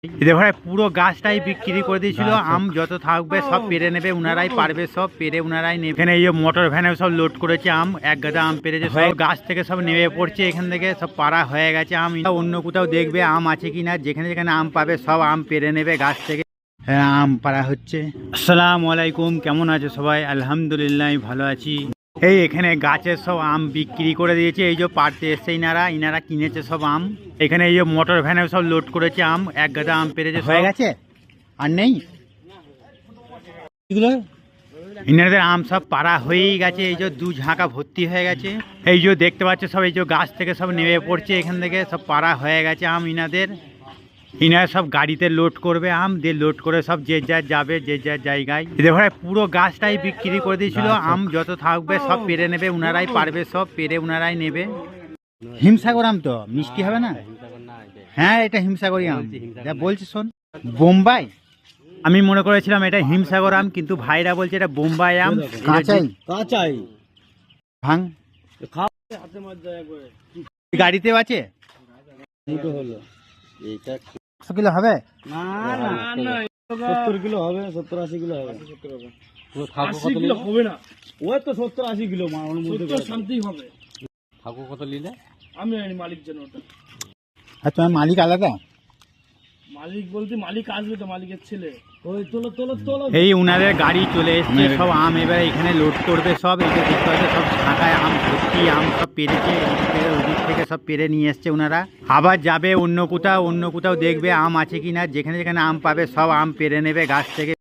ভাই পুরো গাছটাই বিক্রি করে দিয়েছিল। আম যত থাকবে সব পেরে নেবে, উনারাই পারবে, সব পেরে উনারাই নেবে। এখানে এই যে মোটর ভ্যানে সব লোড করেছে আম, এক গাদা আম পেরেছে, সব গাছ থেকে সব নেমে পড়ছে। এখান থেকে সব পাড়া হয়ে গেছে আম। অন্য কোথাও দেখবে আম আছে কিনা, যেখানে যেখানে আম পাবে সব আম পেরে নেবে গাছ থেকে। হ্যাঁ, আম পাড়া হচ্ছে। আসসালামু আলাইকুম, কেমন আছে সবাই? আলহামদুলিল্লাহ ভালো আছি। এই এখানে গাছের সব আম বিক্রি করে দিয়েছে। এই যে পাড়তে এসছে ইনারা কিনেছে সব আম। এখানে এই যে মোটর ভ্যানে সব লোড করেছে আম, এক গাদা আম পেরেছে, হয়ে গেছে আর নেই এগুলো। ইনাদের আম সব পাড়া হয়েই গেছে। এই যে দু ঝাঁকা ভর্তি হয়ে গেছে। এই যে দেখতে পাচ্ছে সব, এই যে গাছ থেকে সব নেমে পড়ছে। এখান থেকে সব পাড়া হয়ে গেছে আম ইনারা সব গাড়িতে লোড করবে আম, দিয়ে লোড করে সব যে যার যাবে যে যার জায়গায়। ভাই পুরো গাছটাই বিক্রি করে দিয়েছিল। আম যত থাকবে সব পেরে নেবে, উনারাই পারবে, সব পেরে উনারাই নেবে। হিমসাগর আম তো মিষ্টি হবে না? হ্যাঁ, এটা হিমসাগরী আম, যা বলছি শোন। বোম্বাই, আমি মনে করেছিলাম এটা হিমসাগর আম, কিন্তু ভাইরা বলছে এটা বোম্বাই আম। কাঁচাই ভাঙ গাড়িতেও আছে। কিলো হবে না? 70 কিলো হবে, 70-80 কিলো হবে। 80 কিলো হবে না, ওই তো 70-80 কিলো শান্তি হবে। ঠাকুর কত নিলে আমি মালিক জানো ওটা। আর তোমার মালিক আলাদা? মালিক বলতে মালিক আসবে তো, মালিকের ছেলে। ওই তোলো তোলো তোলো। এই উনাদের গাড়ি চলে এসছে, সব আম এবার এখানে লোড করবে সব। এই যে দেখতে পাচ্ছে সব ঢাকায় আম ভর্তি, আম সব পেরেছে, ওদিক থেকে সব পেরে নিয়ে এসছে উনারা। আবার যাবে অন্য কোথাও দেখবে আম আছে কিনা, যেখানে যেখানে আম পাবে সব আম পেরে নেবে গাছ থেকে।